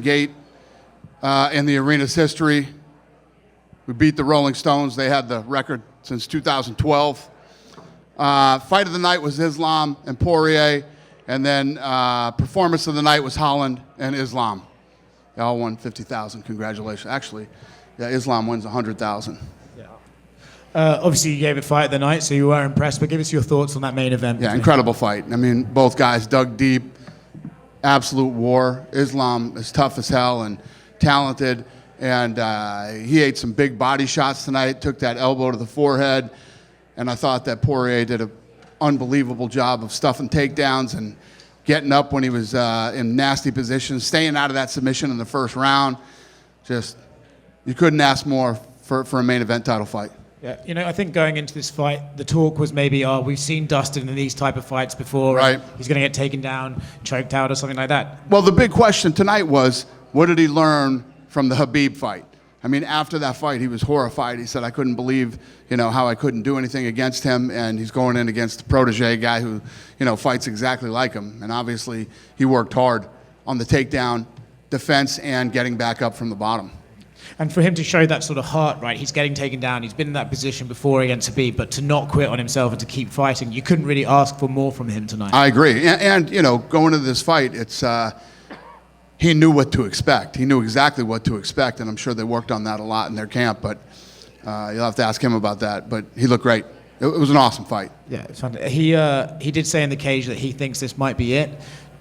gate in the arena's history. We beat the Rolling Stones. They had the record since 2012. Fight of the night was Islam and Poirier, and then performance of the night was Holland and Islam. They all won 50,000. Congratulations. Actually, yeah, Islam wins 100,000. Obviously, you gave it fight of the night, so you were impressed. But give us your thoughts on that main event. Yeah, incredible fight. I mean, both guys dug deep. Absolute war. Islam is tough as hell and talented, and he ate some big body shots tonight, took that elbow to the forehead, and I thought that Poirier did an unbelievable job of stuffing takedowns and getting up when he was in nasty positions, staying out of that submission in the first round. Just, you couldn't ask more for a main event title fight. Yeah, you know, I think going into this fight, the talk was maybe, we've seen Dustin in these type of fights before. Right. He's going to get taken down, choked out, or something like that. Well, the big question tonight was, what did he learn from the Khabib fight? I mean, after that fight, he was horrified. He said, I couldn't believe, how I couldn't do anything against him, and he's going in against a protege guy who, fights exactly like him. And obviously, he worked hard on the takedown, defense, and getting back up from the bottom. And for him to show that sort of heart, right, he's getting taken down, he's been in that position before against Khabib, but to not quit on himself and to keep fighting, you couldn't really ask for more from him tonight. I agree. And going into this fight, it's he knew what to expect. He knew exactly what to expect, and I'm sure they worked on that a lot in their camp, but you'll have to ask him about that. But he looked great. It was an awesome fight. Yeah, it's fun. He did say in the cage that he thinks this might be it.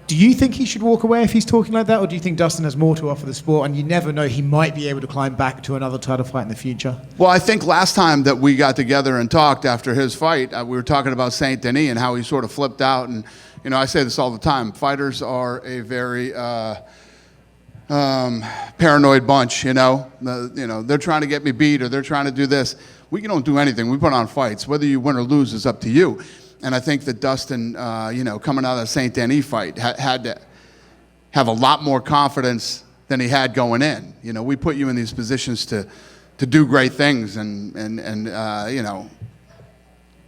Do you think he should walk away if he's talking like that, or do you think Dustin has more to offer the sport, and you never know, he might be able to climb back to another title fight in the future? Well, I think last time that we got together and talked after his fight, we were talking about Saint Denis and how he sort of flipped out. And, I say this all the time. Fighters are a very paranoid bunch, They're trying to get me beat, or they're trying to do this. We don't do anything. We put on fights. Whether you win or lose is up to you. And I think that Dustin, coming out of the Saint Denis fight, had to have a lot more confidence than he had going in. We put you in these positions to do great things and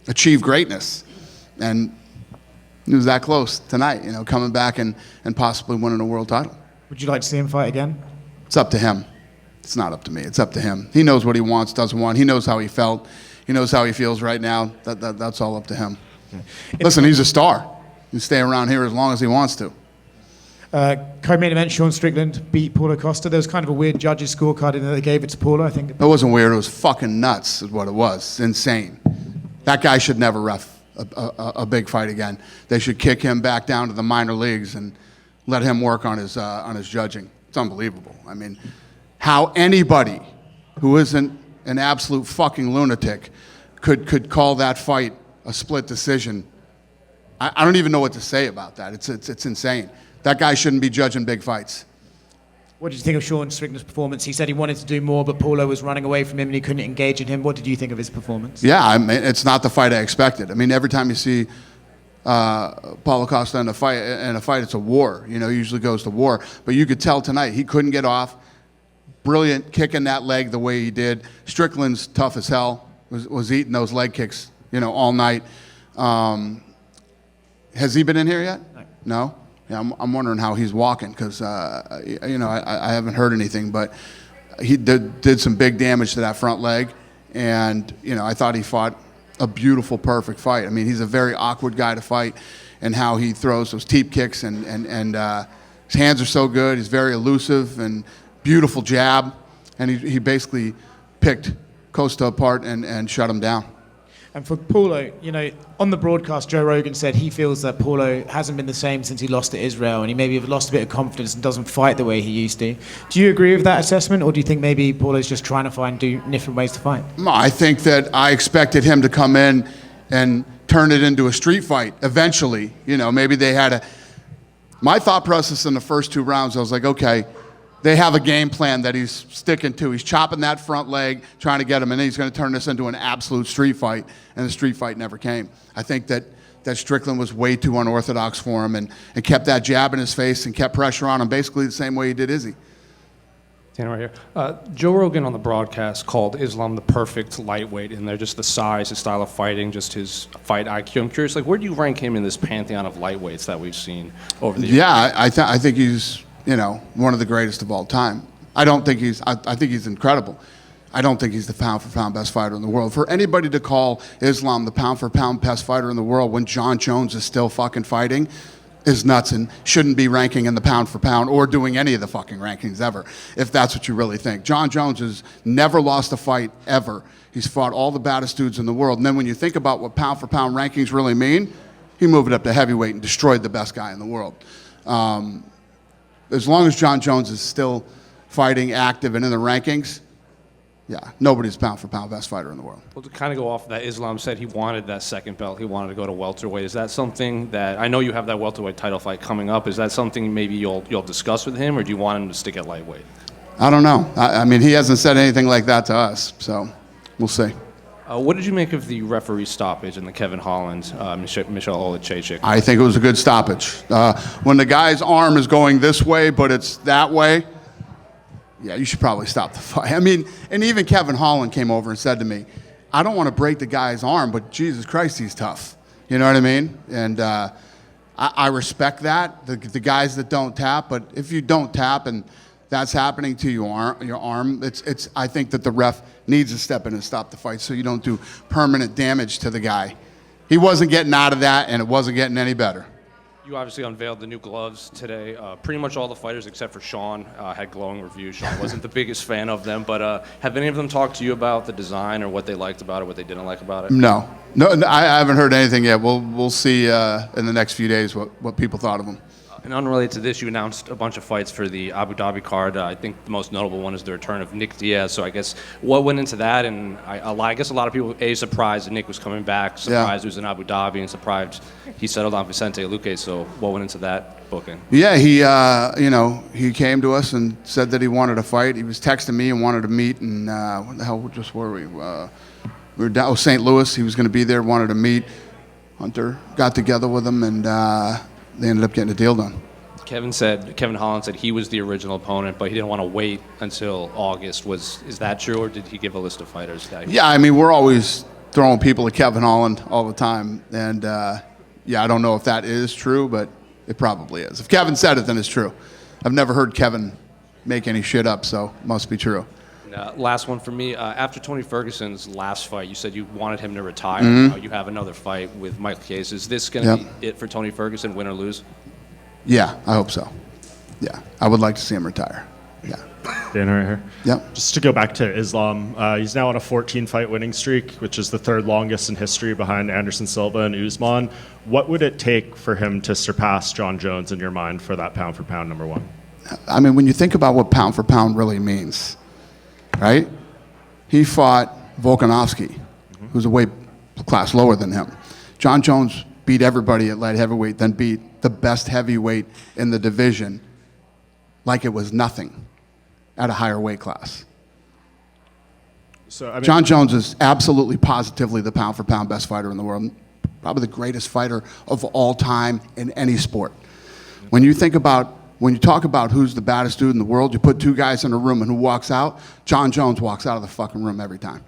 achieve greatness. And he was that close tonight, coming back and possibly winning a world title. Would you like to see him fight again? It's up to him. It's not up to me. It's up to him. He knows what he wants, doesn't want. He knows how he felt. He knows how he feels right now. That's all up to him. Listen, he's a star. He can stay around here as long as he wants to. Co-main event, Sean Strickland beat Paulo Costa. There was kind of a weird judges' scorecard in there. They gave it to Paulo, I think. It wasn't weird. It was fucking nuts is what it was. It's insane. That guy should never ref a big fight again. They should kick him back down to the minor leagues and let him work on his judging. It's unbelievable. I mean, how anybody who isn't an absolute fucking lunatic could call that fight a split decision. I don't even know what to say about that. It's insane. That guy shouldn't be judging big fights. What did you think of Sean Strickland's performance? He said he wanted to do more, but Paulo was running away from him and he couldn't engage in him. What did you think of his performance? Yeah, I mean, it's not the fight I expected. I mean, every time you see Paulo Costa in a fight, it's a war. He usually goes to war. But you could tell tonight he couldn't get off. Brilliant kicking that leg the way he did. Strickland's tough as hell. Was eating those leg kicks, all night. Has he been in here yet? No? Yeah, I'm wondering how he's walking because, I haven't heard anything, but he did some big damage to that front leg, and, I thought he fought a beautiful, perfect fight. I mean, he's a very awkward guy to fight, and how he throws those teep kicks, and his hands are so good. He's very elusive and beautiful jab, and he basically picked Costa apart and shut him down. And for Paulo, on the broadcast, Joe Rogan said he feels that Paulo hasn't been the same since he lost to Israel, and he maybe lost a bit of confidence and doesn't fight the way he used to. Do you agree with that assessment, or do you think maybe Paulo's just trying to find different ways to fight? No, I think that I expected him to come in and turn it into a street fight eventually. Maybe they had my thought process in the first two rounds, I was like, okay, they have a game plan that he's sticking to. He's chopping that front leg, trying to get him, and then he's going to turn this into an absolute street fight, and the street fight never came. I think that Strickland was way too unorthodox for him and kept that jab in his face and kept pressure on him basically the same way he did Izzy. Dana right here. Joe Rogan on the broadcast called Islam the perfect lightweight, and they're just the size, his style of fighting, just his fight IQ. I'm curious, where do you rank him in this pantheon of lightweights that we've seen over the years? Yeah, I think he's one of the greatest of all time. I don't think I think he's incredible. I don't think he's the pound-for-pound best fighter in the world. For anybody to call Islam the pound-for-pound best fighter in the world when John Jones is still fucking fighting is nuts and shouldn't be ranking in the pound-for-pound or doing any of the fucking rankings ever, if that's what you really think. John Jones has never lost a fight ever. He's fought all the baddest dudes in the world. And then when you think about what pound-for-pound rankings really mean, he moved it up to heavyweight and destroyed the best guy in the world. As long as John Jones is still fighting, active, and in the rankings, yeah, nobody's pound-for-pound best fighter in the world. Well, to kind of go off of that, Islam said he wanted that second belt. He wanted to go to welterweight. Is that something that, I know you have that welterweight title fight coming up. Is that something maybe you'll discuss with him, or do you want him to stick at lightweight? I don't know. I mean, he hasn't said anything like that to us, so we'll see. What did you make of the referee stoppage in the Kevin Holland, Michelle Olachechik? I think it was a good stoppage. When the guy's arm is going this way, but it's that way, yeah, you should probably stop the fight. I mean, and even Kevin Holland came over and said to me, I don't want to break the guy's arm, but Jesus Christ, he's tough. You know what I mean? And I respect that, the guys that don't tap, but if you don't tap and that's happening to your arm, I think that the ref needs to step in and stop the fight so you don't do permanent damage to the guy. He wasn't getting out of that, and it wasn't getting any better. You obviously unveiled the new gloves today. Pretty much all the fighters except for Sean had glowing reviews. Sean wasn't the biggest fan of them, but have any of them talked to you about the design or what they liked about it, what they didn't like about it? No, I haven't heard anything yet. We'll see in the next few days what people thought of them. And unrelated to this, you announced a bunch of fights for the Abu Dhabi card. I think the most notable one is the return of Nick Diaz. So I guess what went into that? And I guess a lot of people, surprised that Nick was coming back, surprised he was in Abu Dhabi, and surprised he settled on Vicente Luque. So what went into that booking? Yeah, he came to us and said that he wanted to fight. He was texting me and wanted to meet. And what the hell just were we? We were down St. Louis. He was going to be there, wanted to meet. Hunter got together with him, and they ended up getting a deal done. Kevin Holland said he was the original opponent, but he didn't want to wait until August. Is that true, or did he give a list of fighters? Yeah, I mean, we're always throwing people at Kevin Holland all the time, and yeah, I don't know if that is true, but it probably is. If Kevin said it, then it's true. I've never heard Kevin make any shit up, so it must be true. Last one for me. After Tony Ferguson's last fight, you said you wanted him to retire. Mm-hmm. You have another fight with Michael Case. Is this going to be it for Tony Ferguson, win or lose? Yeah, I hope so. Yeah, I would like to see him retire. Yeah. Dana right here. Yep. Just to go back to Islam, he's now on a 14-fight winning streak, which is the third longest in history behind Anderson Silva and Usman. What would it take for him to surpass John Jones in your mind for that pound-for-pound number one? I mean, when you think about what pound-for-pound really means, right? He fought Volkanovski, who's a weight class lower than him. John Jones beat everybody at light heavyweight, then beat the best heavyweight in the division like it was nothing at a higher weight class. So, I mean, John Jones is absolutely positively the pound-for-pound best fighter in the world, probably the greatest fighter of all time in any sport. When you talk about who's the baddest dude in the world, you put two guys in a room and who walks out, John Jones walks out of the fucking room every time.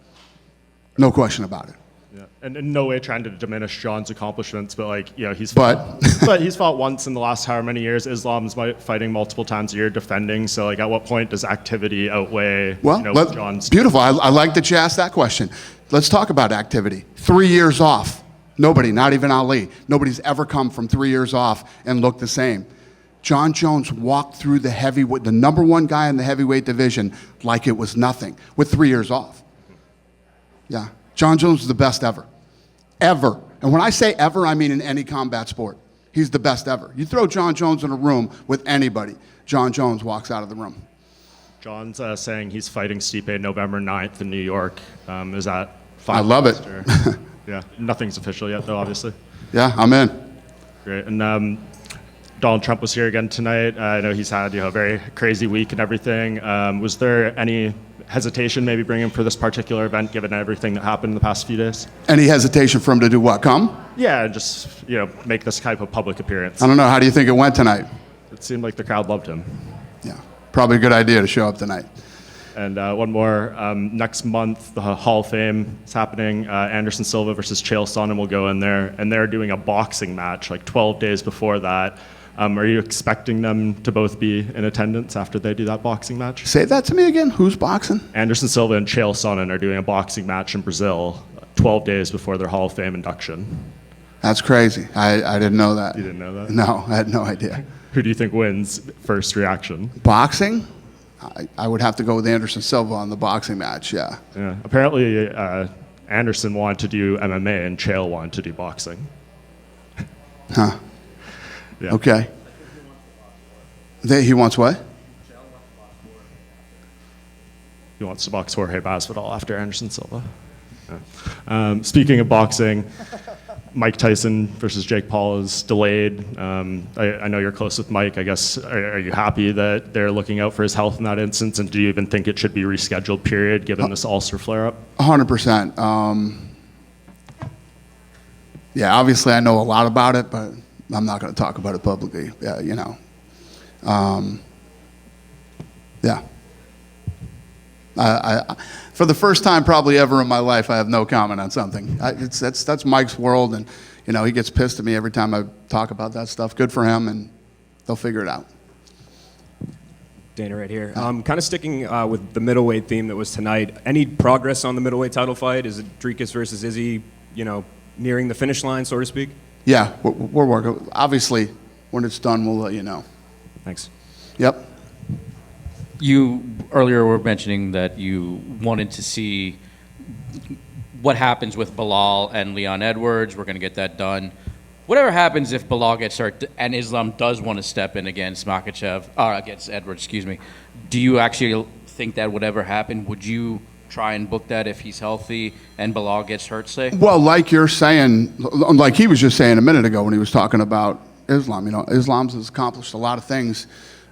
No question about it. yeah. And in no way trying to diminish John's accomplishments, but he's But but he's fought once in the last however many years. Islam's fighting multiple times a year, defending. So at what point does activity outweigh John's? Beautiful. I like that you asked that question. Let's talk about activity. 3 years off. Nobody, not even Ali. Nobody's ever come from 3 years off and looked the same. John Jones walked through the number one guy in the heavyweight division like it was nothing with 3 years off. Yeah. John Jones is the best ever. Ever. And when I say ever, I mean in any combat sport. He's the best ever. You throw John Jones in a room with anybody, John Jones walks out of the room. John's saying he's fighting Stipe November 9th in New York. Is that fine? I love it. Yeah. Nothing's official yet, though, obviously. Yeah, I'm in. Great. And Donald Trump was here again tonight. I know he's had a very crazy week and everything. Was there any hesitation maybe bringing him for this particular event, given everything that happened in the past few days? Any hesitation for him to do what? Come? Yeah, just make this type of public appearance. I don't know. How do you think it went tonight? It seemed like the crowd loved him. Yeah, probably a good idea to show up tonight. And one more. Next month, the Hall of Fame is happening. Anderson Silva versus Chael Sonnen will go in there, and they're doing a boxing match 12 days before that. Are you expecting them to both be in attendance after they do that boxing match? Say that to me again. Who's boxing? Anderson Silva and Chael Sonnen are doing a boxing match in Brazil 12 days before their Hall of Fame induction. That's crazy. I didn't know that. You didn't know that? No, I had no idea. Who do you think wins first reaction? Boxing? I would have to go with Anderson Silva on the boxing match, yeah. Yeah. Apparently, Anderson wanted to do MMA and Chael wanted to do boxing. Huh. Yeah. Okay. He wants what? He wants to box Jorge Masvidal after Anderson Silva. Yeah. Speaking of boxing, Mike Tyson versus Jake Paul is delayed. I know you're close with Mike. I guess, are you happy that they're looking out for his health in that instance? And do you even think it should be rescheduled, period, given this ulcer flare-up? 100%. Yeah, obviously I know a lot about it, but I'm not going to talk about it publicly. Yeah, you know. Yeah. For the first time probably ever in my life, I have no comment on something. That's Mike's world, and you know he gets pissed at me every time I talk about that stuff. Good for him, and they'll figure it out. Dana right here. Kind of sticking with the middleweight theme that was tonight. Any progress on the middleweight title fight? Is it Dricus versus Izzy, nearing the finish line, so to speak? Yeah, we're working. Obviously, when it's done, we'll let you know. Thanks. Yep. You earlier were mentioning that you wanted to see what happens with Bilal and Leon Edwards. We're going to get that done. Whatever happens if Bilal gets hurt and Islam does want to step in against against Edwards, do you actually think that would ever happen? Would you try and book that if he's healthy and Bilal gets hurt, say? Well, like you're saying, like he was just saying a minute ago when he was talking about Islam. Islam's has accomplished a lot of things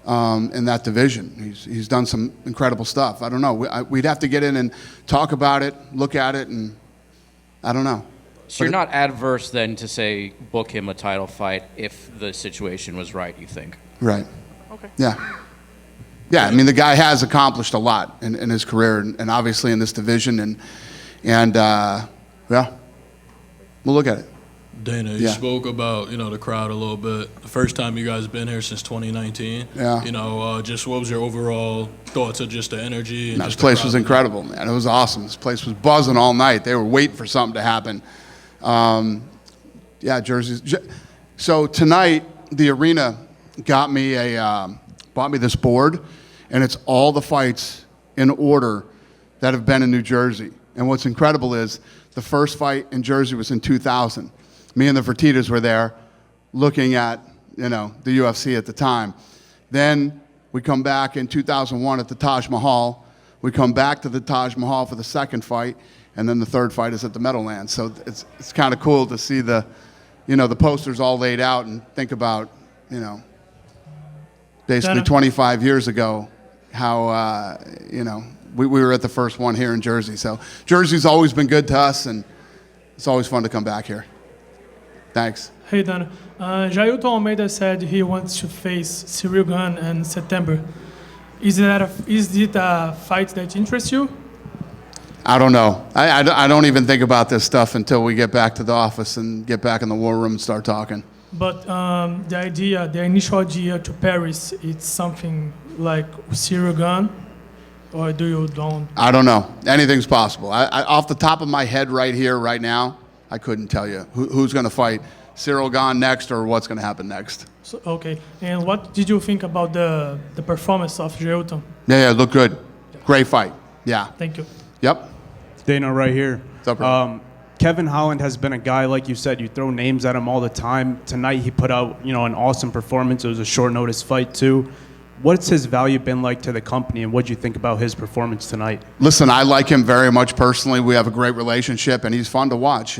in that division. He's done some incredible stuff. I don't know. We'd have to get in and talk about it, look at it, and I don't know. So you're not adverse then to say book him a title fight if the situation was right, you think? Right. Okay. Yeah. Yeah, I mean, the guy has accomplished a lot in his career, and obviously in this division, and yeah, we'll look at it. Dana, you spoke about, the crowd a little bit. The first time you guys been here since 2019. Yeah. Just what was your overall thoughts of just the energy? And This place was incredible, man. It was awesome. This place was buzzing all night. They were waiting for something to happen. Yeah, jerseys. So tonight, the arena bought me this board, and it's all the fights in order that have been in New Jersey. And what's incredible is the first fight in Jersey was in 2000. Me and the Fertittas were there looking at, the UFC at the time. Then we come back in 2001 at the Taj Mahal. We come back to the Taj Mahal for the second fight, and then the third fight is at the Meadowlands. So it's kind of cool to see the posters all laid out and think about, basically 25 years ago, how, we were at the first one here in Jersey. So Jersey's always been good to us, and it's always fun to come back here. Thanks. Hey, Dana. Jailton Almeida said he wants to face Cyril Gane in September. Is it a fight that interests you? I don't know. I don't even think about this stuff until we get back to the office and get back in the war room and start talking. But the initial idea to Paris, it's something like Cyril Gane, or don't? I don't know. Anything's possible. I off the top of my head right here, right now, I couldn't tell you who's going to fight Cyril Gane next or what's going to happen next. So, okay. And what did you think about the performance of Jailton? Yeah, looked good. Great fight. Yeah. Thank you. Yep. Dana, right here. What's up, bro? Kevin Holland has been a guy, like you said, you throw names at him all the time. Tonight he put out, an awesome performance. It was a short notice fight too. What's his value been like to the company, and what do you think about his performance tonight? Listen, I like him very much personally. We have a great relationship, and he's fun to watch,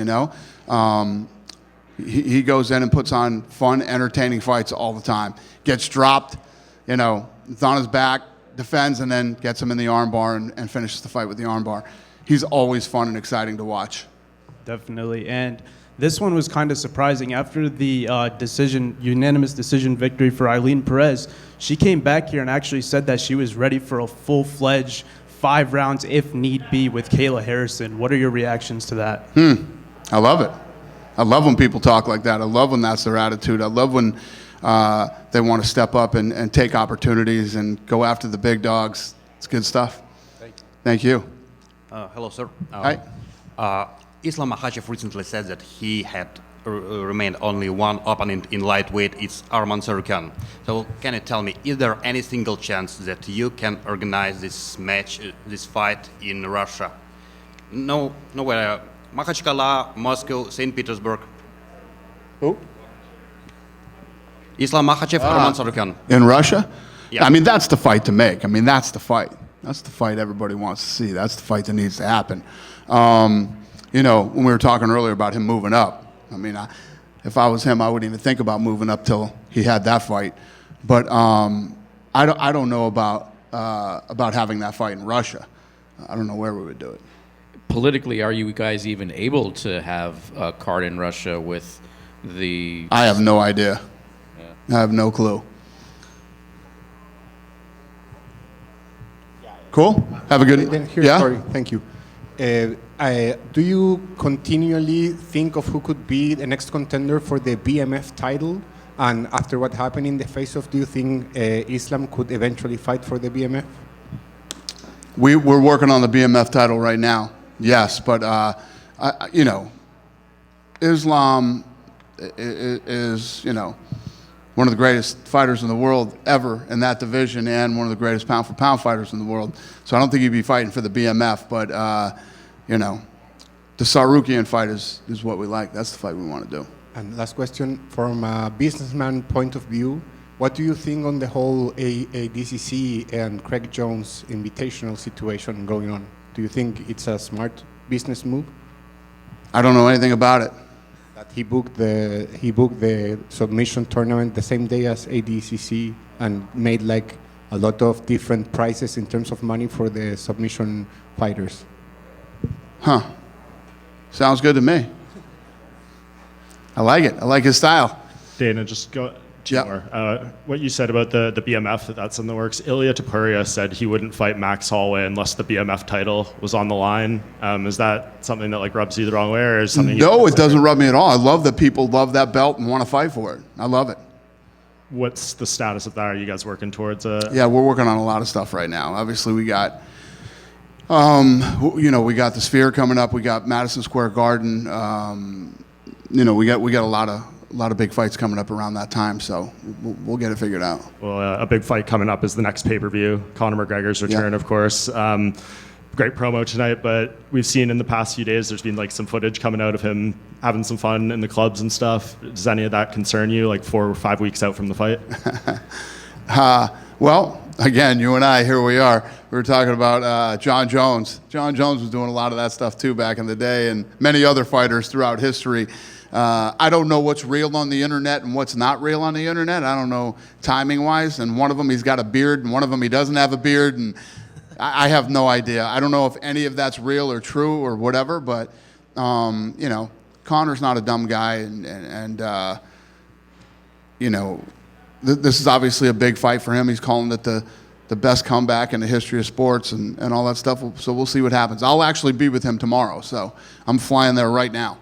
He goes in and puts on fun, entertaining fights all the time. Gets dropped, it's on his back, defends, and then gets him in the armbar and finishes the fight with the armbar. He's always fun and exciting to watch. Definitely. And this one was kind of surprising. After the unanimous decision victory for Eileen Perez, she came back here and actually said that she was ready for a full-fledged 5 rounds, if need be, with Kayla Harrison. What are your reactions to that? I love it. I love when people talk like that. I love when that's their attitude. I love when they want to step up and take opportunities and go after the big dogs. It's good stuff. Thank you. Hello, sir. Hi. Islam Makhachev recently said that he had remained only one opponent in lightweight. It's Arman Tsarukyan. So can you tell me, is there any single chance that you can organize this match, this fight in Russia? No, nowhere. Makhachkala, Moscow, St. Petersburg. Who? Islam Makhachev, Arman Tsarukyan. In Russia? Yeah. I mean, that's the fight to make. I mean, that's the fight. That's the fight everybody wants to see. That's the fight that needs to happen. You know, when we were talking earlier about him moving up, I mean, if I was him, I wouldn't even think about moving up till he had that fight. But I don't know about having that fight in Russia. I don't know where we would do it. Politically, are you guys even able to have a card in Russia with the... I have no idea. Yeah. I have no clue. Cool. Have a good... Then here, yeah? Sorry, thank you. Do you continually think of who could be the next contender for the BMF title? And after what happened in the face-off, do you think Islam could eventually fight for the BMF? We're working on the BMF title right now. Yes, but you know, Islam is you know, one of the greatest fighters in the world ever in that division, and one of the greatest pound-for-pound fighters in the world. So I don't think he'd be fighting for the BMF, but you know, the Tsarukyan fight is what we like. That's the fight we want to do. And last question, from a businessman point of view, what do you think on the whole ADCC and Craig Jones invitational situation going on? Do you think it's a smart business move? I don't know anything about it. That he booked the submission tournament the same day as ADCC and made like a lot of different prices in terms of money for the submission fighters. Huh. Sounds good to me. I like it. I like his style. Dana, just go two Yeah. more. What you said about the BMF, that's in the works. Ilya Topuria said he wouldn't fight Max Holloway unless the BMF title was on the line. Is that something that like rubs you the wrong way, or is something? No, it doesn't rub me at all. I love that people love that belt and want to fight for it. I love it. What's the status of that? Are you guys working towards it? Yeah, we're working on a lot of stuff right now. Obviously, we got, you know, we got the Sphere coming up. We got Madison Square Garden. You know, we got a lot of big fights coming up around that time. So we'll get it figured out. Well, a big fight coming up is the next pay-per-view, Conor McGregor's return, of course. Great promo tonight, but we've seen in the past few days there's been like some footage coming out of him having some fun in the clubs and stuff. Does any of that concern you, like 4 or 5 weeks out from the fight? Well, again, you and I, here we are. We were talking about John Jones. John Jones was doing a lot of that stuff too back in the day, and many other fighters throughout history. I don't know what's real on the internet and what's not real on the internet. I don't know timing-wise, and one of them he's got a beard, and one of them he doesn't have a beard, and I have no idea. I don't know if any of that's real or true or whatever, but you know, Conor's not a dumb guy, and you know, this is obviously a big fight for him. He's calling it the best comeback in the history of sports and all that stuff. So we'll see what happens. I'll actually be with him tomorrow, so I'm flying there right now.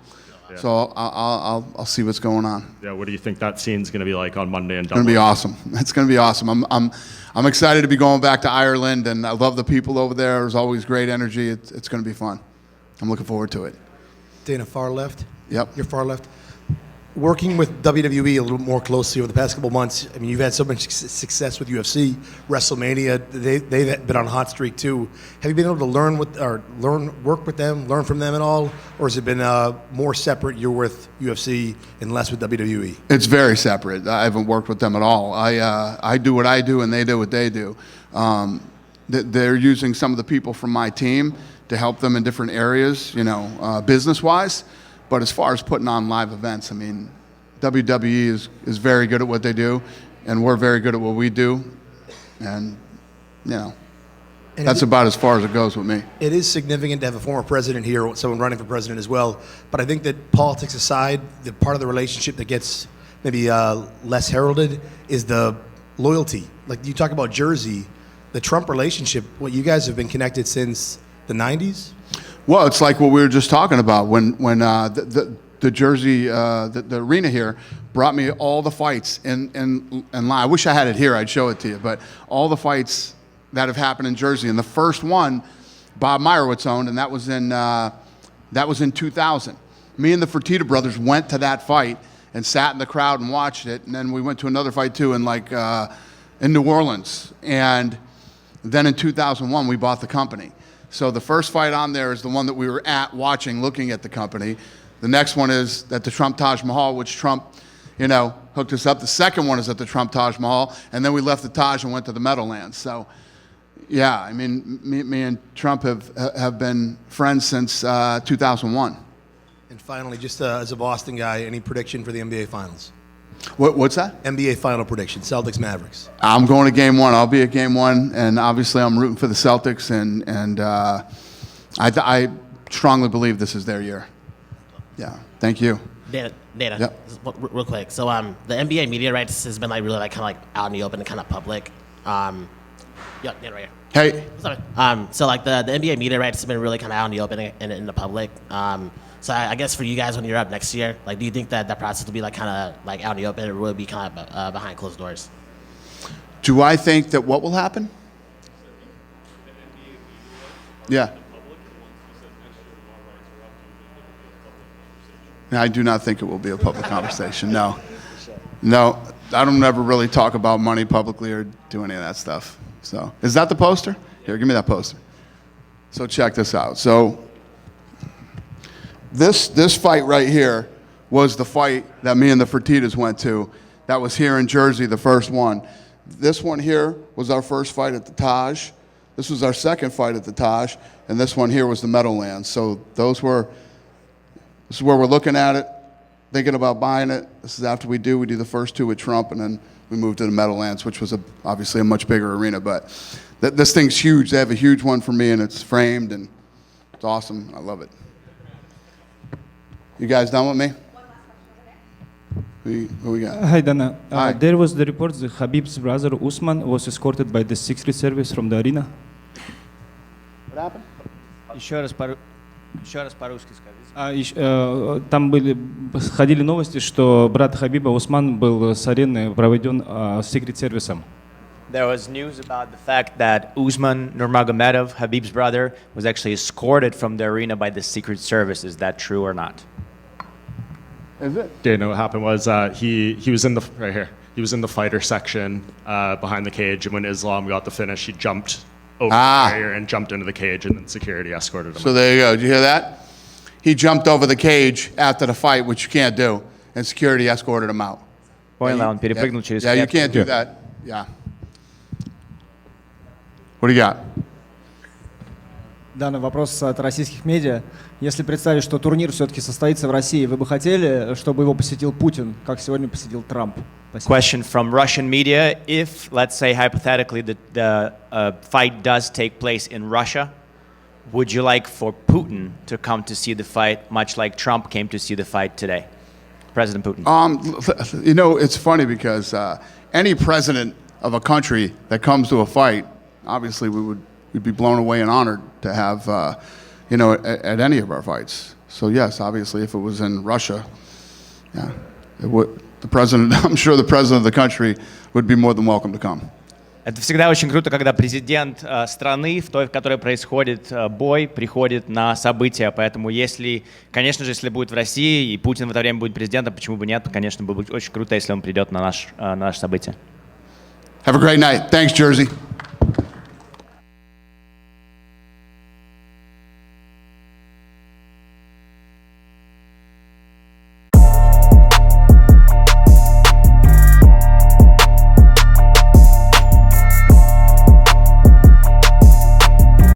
Yeah. So I'll see what's going on. Yeah, what do you think that scene's going to be like on Monday in Dublin? It's going to be awesome. It's going to be awesome. I'm excited to be going back to Ireland, and I love the people over there. There's always great energy. It's going to be fun. I'm looking forward to it. Dana, far left. Yep. You're far left. Working with WWE a little more closely over the past couple months, I mean, you've had so much success with UFC, WrestleMania. They've been on a hot streak too. Have you been able to work with them, learn from them at all, or has it been more separate? You're with UFC and less with WWE. It's very separate. I haven't worked with them at all. I do what I do, and they do what they do. They're using some of the people from my team to help them in different areas, you know, business-wise. But as far as putting on live events, I mean, WWE is very good at what they do, and we're very good at what we do. And, you know, that's about as far as it goes with me. It is significant to have a former president here, someone running for president as well. But I think that politics aside, the part of the relationship that gets maybe less heralded is the loyalty. Like you talk about Jersey, the Trump relationship, what you guys have been connected since the 90s? Well, it's like what we were just talking about. When the Jersey, the arena here brought me all the fights in line. I wish I had it here. I'd show it to you. But all the fights that have happened in Jersey, and the first one, Bob Meyerowitz owned, and that was in 2000. Me and the Fertitta brothers went to that fight and sat in the crowd and watched it. And then we went to another fight too in New Orleans. And then in 2001, we bought the company. So the first fight on there is the one that we were at watching, looking at the company. The next one is at the Trump Taj Mahal, which Trump, hooked us up. The second one is at the Trump Taj Mahal. And then we left the Taj and went to the Meadowlands. So, yeah, I mean, me and Trump have been friends since 2001. And finally, just as a Boston guy, any prediction for the NBA Finals? What's that? NBA Final prediction, Celtics Mavericks. I'm going to Game 1. I'll be at Game 1, and obviously I'm rooting for the Celtics, and I strongly believe this is their year. Yeah, thank you. Dana, Yep. real quick. So the NBA media rights has been really kind of out in the open and kind of public. Yeah, Dana right here. Hey. Sorry. So the NBA media rights have been really kind of out in the open and in the public. So I guess for you guys when you're up next year, do you think that process will be kind of out in the open, or will it be kind of behind closed doors? Do I think that what will happen? Yeah. I do not think it will be a public conversation. No, I don't ever really talk about money publicly or do any of that stuff. So, is that the poster? Here, give me that poster. So check this out. So, this fight right here was the fight that me and the Fertittas went to. That was here in Jersey, the first one. This one here was our first fight at the Taj. This was our second fight at the Taj, and this one here was the Meadowlands. So this is where we're looking at it, thinking about buying it. This is after we do the first two with Trump, and then we moved to the Meadowlands, which was obviously a much bigger arena. But this thing's huge. They have a huge one for me, and it's framed, and it's awesome. I love it. You guys done with me? Who we got? Hi, Dana. Hi. There was the report that Khabib's brother Usman was escorted by the Secret Service from the arena. What happened? Еще раз по-русски скажите. Там ходили новости, что брат Хабиба Усман был с арены проведен Secret Service. There was news about the fact that Usman Nurmagomedov, Habib's brother, was actually escorted from the arena by the Secret Service. Is that true or not? Is it? Dana, what happened was he was in the right here. He was in the fighter section behind the cage, and when Islam got the finish, he jumped over the barrier and jumped into the cage, and then security escorted him. So there you go. Did you hear that? He jumped over the cage after the fight, which you can't do, and security escorted him out. Понял, он перепрыгнул через Yeah, you клетку. can't do that. Yeah. What do you got? Данный вопрос от российских медиа. Если представить, что турнир все-таки состоится в России, вы бы хотели, чтобы его посетил Путин, как сегодня посетил Трамп? Спасибо. Question from Russian media: if, let's say, hypothetically, the fight does take place in Russia, would you like for Putin to come to see the fight, much like Trump came to see the fight today? President Putin. It's funny because any president of a country that comes to a fight, obviously we'd be blown away and honored to have, at any of our fights. So yes, obviously, if it was in Russia, yeah, it would. I'm sure the president of the country would be more than welcome to come. Это всегда очень круто, когда президент страны, в которой происходит бой, приходит на события. Поэтому, конечно же, если будет в России и Путин в это время будет президентом, почему бы нет? Конечно, было бы очень круто, если он придет на наше событие. Have a great night. Thanks, Jersey.